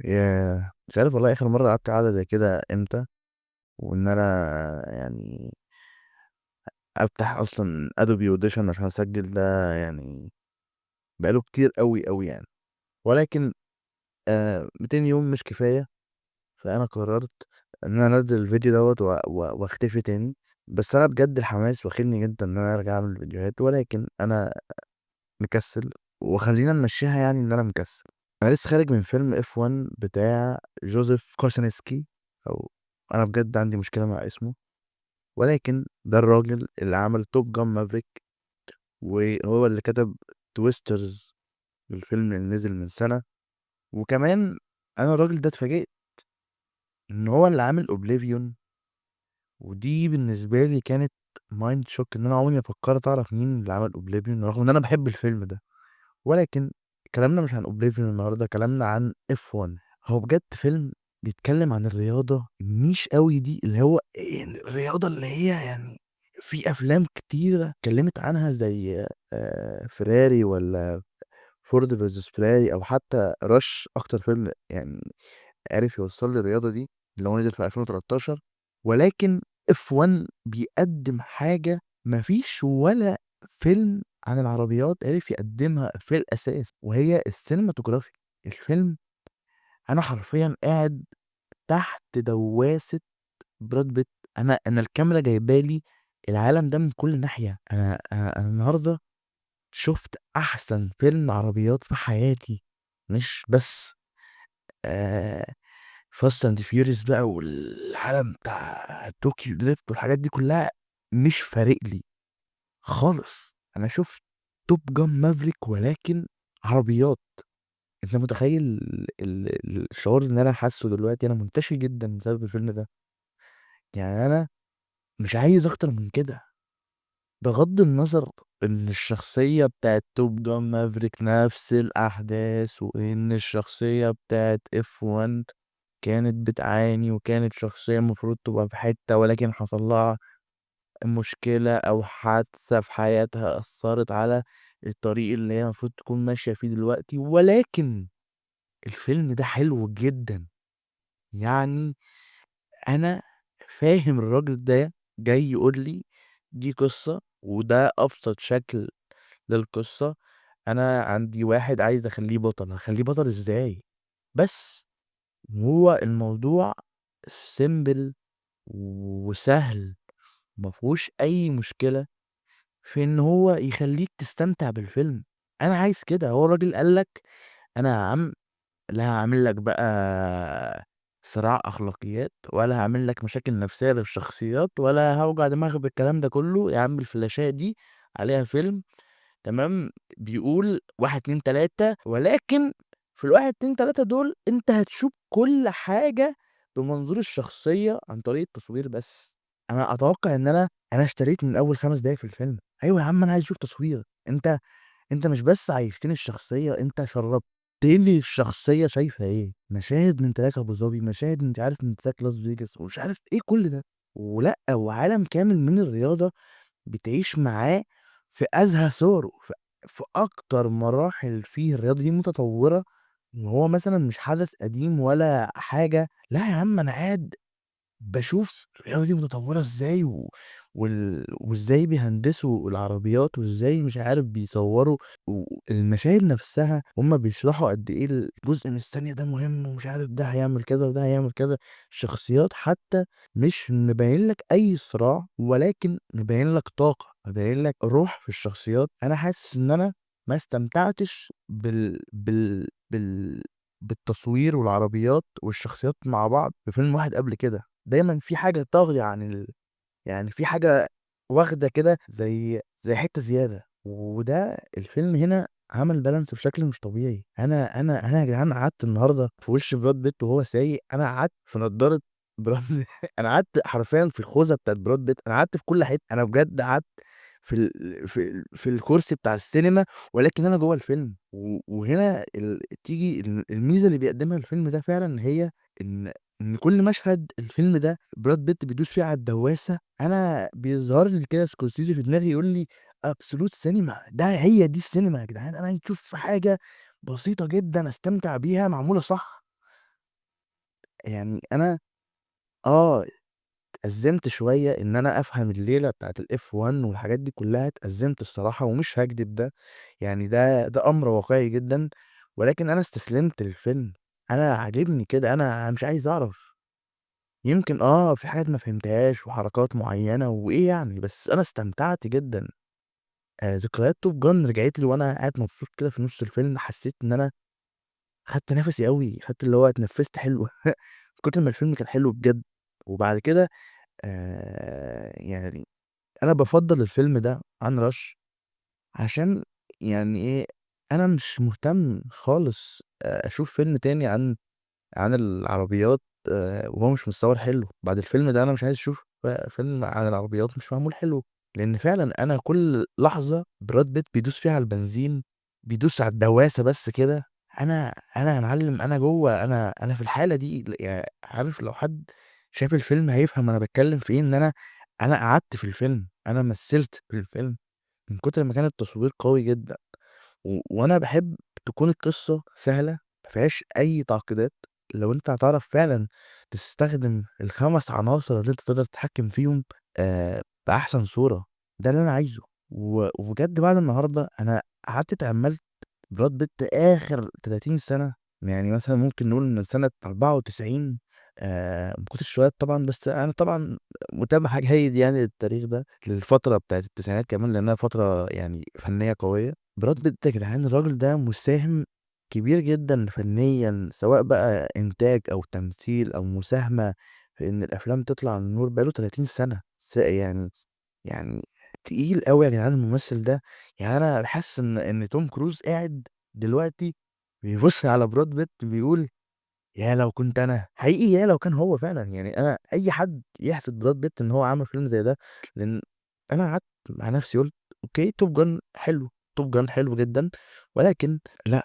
ياه! مش عارف والله آخر مرّة قعدت قعدة زي كده إمتى، وإن أنا يعني أفتح أصلًا Adobe Audition عشان أسجّل ده يعني بقى له كتير أوي، أوي يعني. ولكن 200 يوم مش كفاية، فأنا قررت إن أنا أنزّل الفيديو دوّة واختفي تاني. بس أنا بجد الحماس واخدني جدًا إن أنا أرجع أعمل فيديوهات، ولكن أنا مكسّل، وخلّينا نمشّيها يعني إن أنا مكسّل. أنا لسه خارج من فيلم F1 بتاع جوزيف كوسينسكي، أو أنا بجد عندي مشكلة مع اسمه، ولكن ده الراجل اللي عمل Top Gun Maverick، وهو اللي كتب Twisters الفيلم اللي نزل من سنة. وكمان أنا الراجل ده اتفاجئت إن هو اللي عامل Oblivion، ودي بالنسبة لي كانت mind shock إن أنا عمري ما فكّرت أعرف مين اللي عمل Oblivion رغم إن أنا باحب الفيلم ده. ولكن كلامنا مش عن Oblivion النهارده، كلامنا عن F1. هو بجد فيلم بيتكلم عن الرياضة النيش أوي دي، اللي هو يعني الرياضة اللي هي يعني في أفلام كتيرة اتكلمت عنها زي فيراري والّا فورد فيرسس فيراري، أو حتى Rush أكتر فيلم يعني عرف يوصّل لي الرياضة دي، اللي هو نزل في 2013. ولكن F1 بيقدّم حاجة ما فيش ولا فيلم عن العربيات عرف يقدّمها في الأساس، وهي الcinematography. الفيلم أنا حرفيًا قاعد تحت دوّاسة براد بيت. أنا الكاميرا جايبة لي العالم ده من كل ناحية. أنا النهارده شُفت أحسن فيلم عربيات في حياتي، مش بس آآ Fast and Furious بقى والعالم بتاع Tokyo Drift والحاجات دي كلّها مش فارق لي خالص. أنا شُفت Top Gun Maverick ولكن عربيات. أنت متخيّل الشعور اللي أنا حاسّه دلوقتي؟ أنا منتشي جدًا بسبب الفيلم ده. يعني أنا مش عايز أكتر من كده، بغض النظر إن الشخصية بتاعة Top Gun Maverick نفس الأحداث، وإن الشخصية بتاعة F1 كانت بتعاني، وكانت شخصية المفروض تبقى في حتّة ولكن حصل لها مشكلة أو حادثة في حياتها أثّرت على الطريق اللي هي المفروض تكون ماشية فيه دلوقتي. ولكن الفيلم ده حلو جدًا. يعني أنا فاهم الراجل ده جاي يقول لي دي قصة، وده أبسط شكل للقصة. أنا عندي واحد عايز أخلّيه بطل، هاخلّيه بطل إزاي؟ بس هو الموضوع simple وسهل، ما فيهوش أي مشكلة في إن هو يخلّيك تستمتع بالفيلم. أنا عايز كده. هو الراجل قال لك أنا يا عم لا هاعمل لك بقى صراع أخلاقيات، ولا هاعمل لك مشاكل نفسية للشخصيات، ولا هاوجع دماغي بالكلام ده كله. يا عم الفلاشاية دي عليها فيلم تمام، بيقول 1، 2، 3، ولكن في ال1، 2، 3 دول أنت هتشوف كل حاجة بمنظور الشخصية عن طريق التصوير بس. أنا أتوقع إن أنا اشتريت من أول 5 دقايق في الفيلم. أيوه يا عم أنا عايز أشوف تصوير. أنت مش بس عيّشتني الشخصية، أنت شرّبت لي الشخصية شايفة إيه، مشاهد من تراك أبو ظبي، مشاهد مش عارف من تراك لاس فيجاس، ومش عارف إيه كل ده. ولأ، وعالم كامل من الرياضة بتعيش معاه في أزهى صوره، في أكتر مراحل فيه الرياضة دي متطوّرة. وهو مثلًا مش حدث قديم ولا حاجة، لأ يا عم أنا قاعد باشوف الرياضة دي متطوّرة إزاي، وإزاي بيهندسوا العربيات، وإزاي مش عارف بيصوّروا، والمشاهد نفسها هُم بيشرحوا قد إيه الجزء من الثانية ده مهم، ومش عارف ده هيعمل كذا وده هيعمل كذا. الشخصيات حتى مش مبيّن لك أي صراع، ولكن مبيّن لك طاقة، مبيّن لك روح في الشخصيات. أنا حاسس إن أنا ما استمتعتش بالتصوير والعربيات والشخصيات مع بعض في فيلم واحد قبل كده. دايمًا في حاجة طاغية عن يعني في حاجة واخدة كده زي حتّة زيادة. وده الفيلم هنا عمل balance بشكل مش طبيعي. أنا يا جدعان قعدت النهارده في وش براد بيت وهو سايق، أنا قعدت في نضارة براد أنا قعدت حرفيًا في الخوذة بتاعة براد بيت، أنا قعدت في كل حتّة. أنا بجد قعدت في الكرسي بتاع السينما، ولكن أنا جوّه الفيلم. وهنا تيجي الميزة اللي بيقدّمها الفيلم ده فعلًا، هي إن كل مشهد الفيلم ده براد بيت بيدوس فيه على الدواسة، أنا بيظهر لي كده سكورسيزي في دماغي يقول لي absolute cinema. هي دي السينما يا جدعان. أنا عايز أشوف حاجة بسيطة جدًا أستمتع بيها معمولة صح. يعني أنا آه، اتأزمت شوية إن أنا أفهم الليلة بتاعة الF1 والحاجات دي كلّها، اتأزمت الصراحة ومش هاكدب ده، يعني ده أمر واقعي جدًا، ولكن أنا استسلمت للفيلم، أنا عاجبني كده، أنا مش عايز أعرف، يمكن في حاجات ما فهمتهاش وحركات معيّنة وإيه يعني، بس أنا استمتعت جدًا، ذكريات Top Gun رجعت لي وأنا قاعد مبسوط كده في نُص الفيلم، حسيت إن أنا خدت نَفَسي أوي، خدت اللي هو اتنفّست حلو من كتر ما الفيلم كان حلو بجد، وبعد كده يعني أنا بافضّل الفيلم ده عن Rush عشان يعني إيه، أنا مش مهتم خالص أشوف فيلم تاني عن العربيات وهو مش متصوّر حلو، بعد الفيلم ده أنا مش عايز أشوف فيلم عن العربيات مش معمول حلو، لإن فعلًا أنا كل لحظة براد بيت بيدوس فيها على البنزين، بيدوس على الدواسة بس كده، أنا يا معلم أنا جوّه، أنا في الحالة دي عارف لو حد شاف الفيلم هيفهم أنا باتكلّم في إيه، إن أنا قعدت في الفيلم، أنا مثّلت في الفيلم، من كتر ما كان التصوير قوي جدًا. وأنا باحب تكون القصة سهلة، ما فيهاش أي تعقيدات، لو أنت هتعرف فعلًا تستخدم ال5 عناصر اللي أنت تقدر تتحكم فيهم بأحسن صورة، ده اللي أنا عايزه. وبجد بعد النهارده أنا قعدت اتأملت براد بيت آخر 30 سنة، يعني مثلًا ممكن نقول من سنة 94 ما كنتش اتولدت طبعًا، بس أنا طبعًا متابع جيد يعني للتاريخ ده، للفترة بتاعة التسعينات كمان لأنها فترة يعني فنية قوية. براد بيت يا جدعان الراجل ده مساهم كبير جدًا فنيًا، سواء بقى إنتاج أو تمثيل أو مساهمة في إن الأفلام تطلع للنور بقى له 30 سنة، يعني تقيل أوي يا جدعان الممثل ده، يعني أنا حاسس إن توم كروز قاعد دلوقتي بيبُص على براد بيت بيقول يا لو كنت أنا، حقيقي يا لو كان هو فعلًا، يعني أنا أي حد يحسد براد بيت إن هو عمل فيلم زي ده، لإن أنا قعدت مع نفسي قُلت أوكي توب جان حلو، توب جان حلو جدًا، ولكن لأ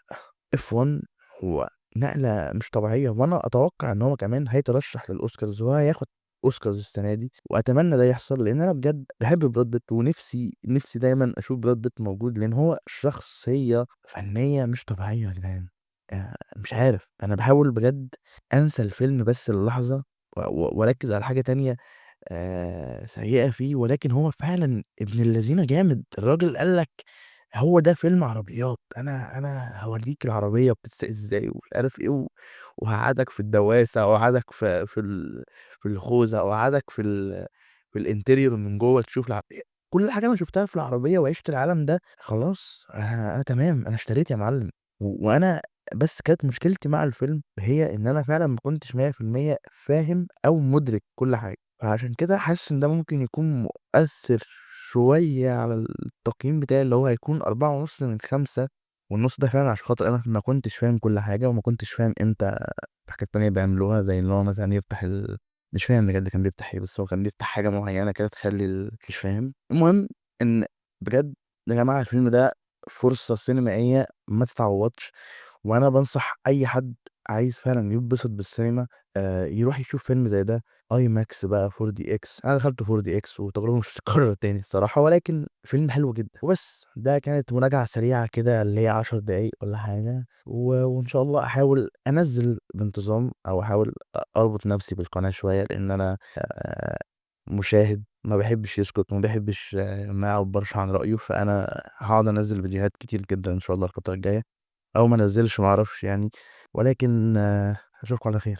F1 هو نقلة مش طبيعية، وأنا أتوقع إن هو كمان هيترشح للأوسكارز وهو هياخد أوسكارز السنة دي، وأتمنى ده يحصل لإن أنا بجد باحب براد بيت ونفسي دايمًا أشوف براد بيت موجود، لإن هو شخصية فنية مش طبيعية يا جدعان. مش عارف، أنا باحاول بجد أنسى الفيلم بس للحظة وأركّز على حاجة تانية سيئة فيه، ولكن هو فعلًا ابن اللذينة جامد، الراجل قال لك هو ده فيلم عربيات، أنا هاورّيك العربية بتتساق إزاي ومش عارف إيه وهاقعدك في الدواسة وأقعدك في الخوذة وأقعدك في الinterior من جوّه تشوف كل حاجة أنا شُفتها في العربية وعِشت العالم ده، خلاص أنا تمام، أنا اشتريت يا معلم. وأنا بس كانت مشكلتي مع الفيلم هي إن أنا فعلًا ما كنتش 100% فاهم أو مُدرك كل حاجة، فعشان كده حاسس إن ده ممكن يكون مؤثّر شوية على التقييم بتاعي اللي هو هيكون 4.5 من 5 والنُص ده فعلًا عشان خاطر أنا ما كنتش فاهم كل حاجة وما كنتش فاهم إمتى حاجات تانية بيعملوها زي إن هو مثلًا يفتح مش فاهم بجد كان بيفتح إيه، بس هو كان بيفتح حاجة معيّنة كده تخلّي مش فاهم، المهم إن بجد يا جماعة الفيلم ده فرصة سينمائية ما تتعوّضش، وأنا بانصح أي حد عايز فعلًا يتبسط بالسينما يروح يشوف فيلم زي ده IMAX بقى 4DX أنا دخلته 4DX وتجربة مش هتتكرر تاني الصراحة، ولكن فيلم حلو جدًا، وبس ده كانت مراجعة سريعة كده اللي هي 10 دقايق والّا حاجة، وإن شاء الله أحاول أنزّل بانتظام أو أحاول أربط نفسي بالقناة شوية، لإن أنا مشاهد ما بيحبش يسكت، ما بيحبش ما يعبّرش عن رأيه، فأنا هاقعد أنزّل فيديوهات كتير جدًا إن شاء الله الفترة الجاية، أو ما انزّلش ما أعرفش يعني، ولكن أشوفكم على خير.